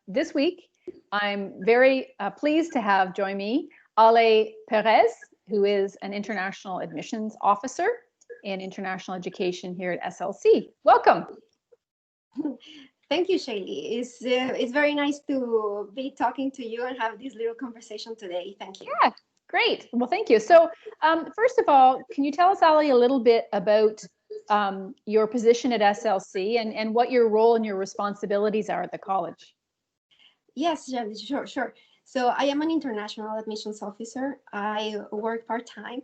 this week, I'm very pleased to have join me Perez, who is an international admissions officer in international education here at SLC. Welcome. Thank you, Shelley. It's very nice to be talking to you and have this little conversation today. Thank you. Yeah, great. Well, thank you. So first of all, can you tell us, Ali, a little bit about your position at SLC and what your role and your responsibilities are at the college? Yes, Shelley, sure. So I am an international admissions officer. I work part-time,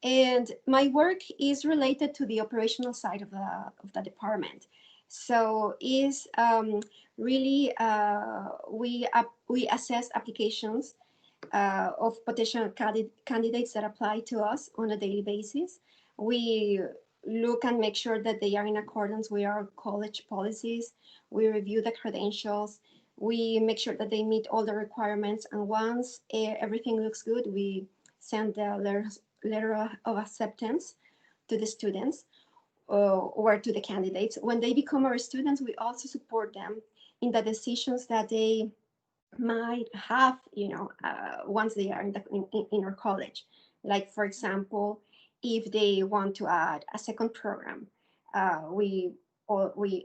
and my work is related to the operational side of the department. So is really we assess applications of potential candidates that apply to us on a daily basis. We look and make sure that they are in accordance with our college policies. We review the credentials. We make sure that they meet all the requirements. And once everything looks good, we send the letter of acceptance to the students or to the candidates. When they become our students, we also support them in the decisions that they might have, once they are in our college. Like, for example, if they want to add a second program, we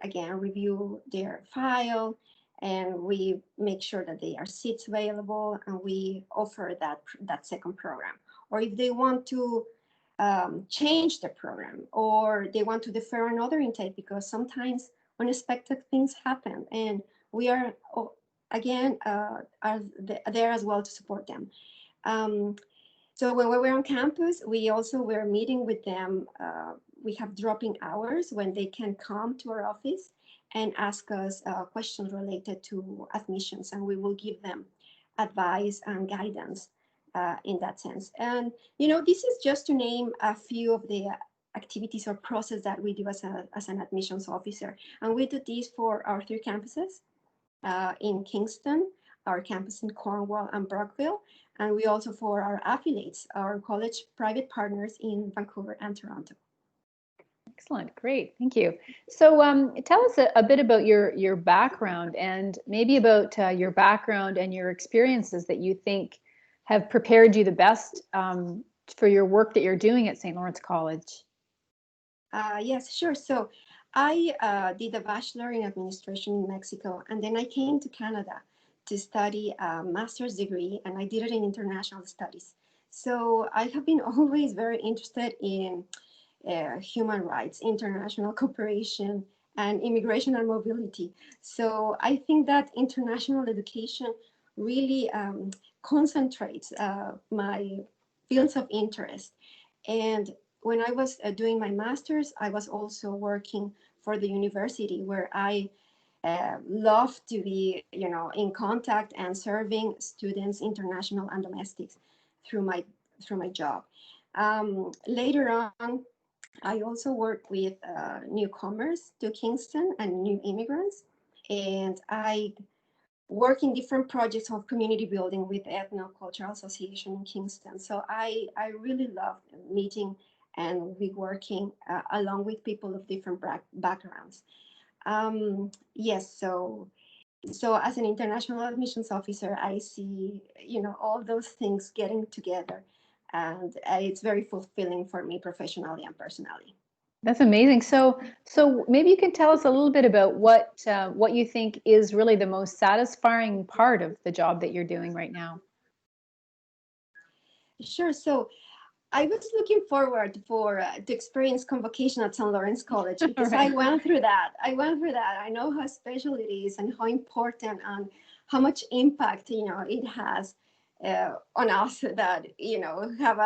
again review their file and we make sure that there are seats available and we offer that second program. Or if they want to change the program or they want to defer another intake because sometimes unexpected things happen and we are again are there as well to support them. So when we were on campus, we also were meeting with them. We have dropping hours when they can come to our office and ask us questions related to admissions, and we will give them advice and guidance in that sense. And this is just to name a few of the activities or process that we do as an admissions officer. And we do this for our 3 campuses. In Kingston, our campus in Cornwall and Brockville, and we also for our affiliates, our college private partners in Vancouver and Toronto. Excellent, great, thank you. So tell us a bit about your background and maybe about your background and your experiences that you think have prepared you the best for your work that you're doing at St. Lawrence College. Yes, sure. So I did a bachelor in administration in Mexico, and then I came to Canada to study a master's degree, and I did it in international studies. So I have been always very interested in human rights, international cooperation, and immigration and mobility. So I think that international education really concentrates my fields of interest. And when I was doing my master's, I was also working for the university where I love to be, in contact and serving students, international and domestics, through my job. Later on, I also work with newcomers to Kingston and new immigrants, and I work in different projects of community building with Ethno-Cultural Association in Kingston. So I really love meeting and be working along with people of different backgrounds. Yes, so as an international admissions officer, I see, all those things getting together, and it's very fulfilling for me professionally and personally. That's amazing. So maybe you can tell us a little bit about what you think is really the most satisfying part of the job that you're doing right now. Sure. So I was looking forward for to experience convocation at St. Lawrence College because Right. I went through that. I know how special it is and how important and how much impact it has on us that have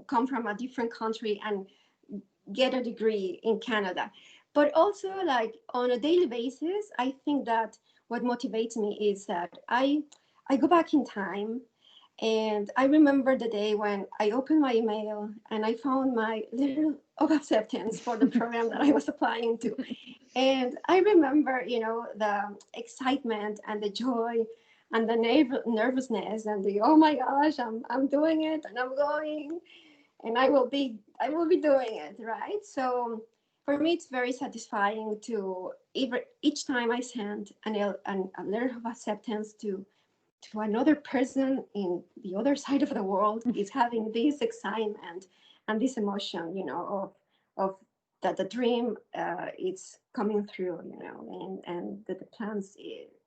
come from a different country and get a degree in Canada. But also, like, on a daily basis, I think that what motivates me is that I go back in time and I remember the day when I opened my email and I found my letter of acceptance for the program that I was applying to. And I remember, the excitement and the joy and the nervousness and the, oh my gosh, I'm doing it and I'm going and I will be doing it, right? So For me, it's very satisfying to each time I send a letter of acceptance to another person in the other side of the world, is having this excitement and this emotion, of that the dream is coming through, and that the plans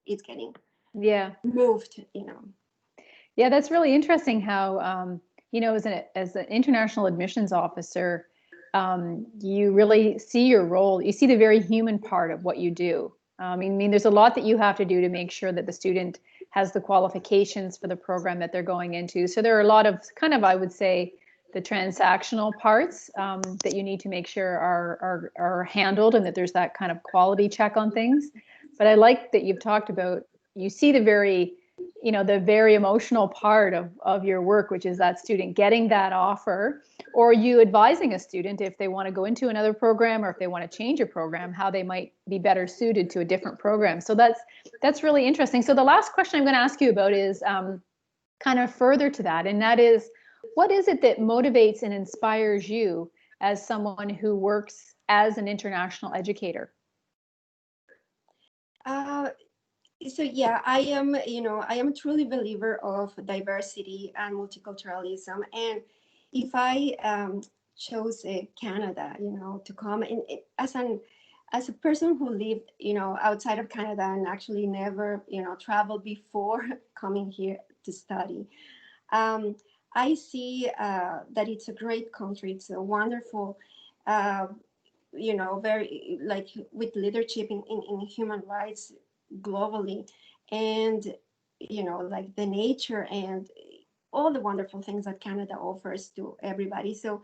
it's getting Yeah. moved. Yeah, that's really interesting how, as an international admissions officer, you really see your role. You see the very human part of what you do. I mean, there's a lot that you have to do to make sure that the student has the qualifications for the program that they're going into. So there are a lot of kind of, I would say, the transactional parts that you need to make sure are handled, and that there's that kind of quality check on things. But I like that you've talked about, you see the very emotional part of your work, which is that student getting that offer, or you advising a student if they want to go into another program, or if they want to change a program, how they might be better suited to a different program. So that's really interesting. So the last question I'm going to ask you about is kind of further to that, and that is, what is it that motivates and inspires you as someone who works as an international educator? Uh, so yeah, I am a truly believer of diversity and multiculturalism, and if I chose Canada, to come in as a person who lived, outside of Canada and actually never, traveled before coming here to study. um, I see that it's a great country. It's a wonderful, uh, very like with leadership in human rights globally, and like the nature and all the wonderful things that Canada offers to everybody. So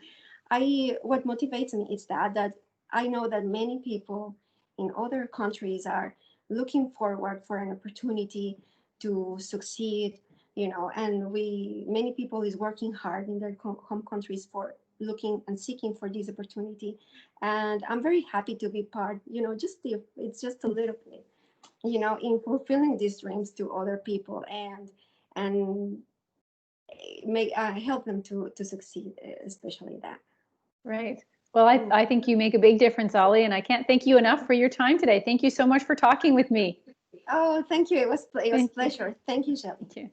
what motivates me is that I know that many people in other countries are looking forward for an opportunity to succeed, and many people is working hard in their home countries for looking and seeking for this opportunity. And I'm very happy to be part, just it's just a little bit, in fulfilling these dreams to other people, and make help them to succeed, especially that. Right. Well, I think you make a big difference, Ollie, and I can't thank you enough for your time today. Thank you so much for talking with me. Oh, thank you. It was Thank you. pleasure. Thank you, Shelley. Thank you.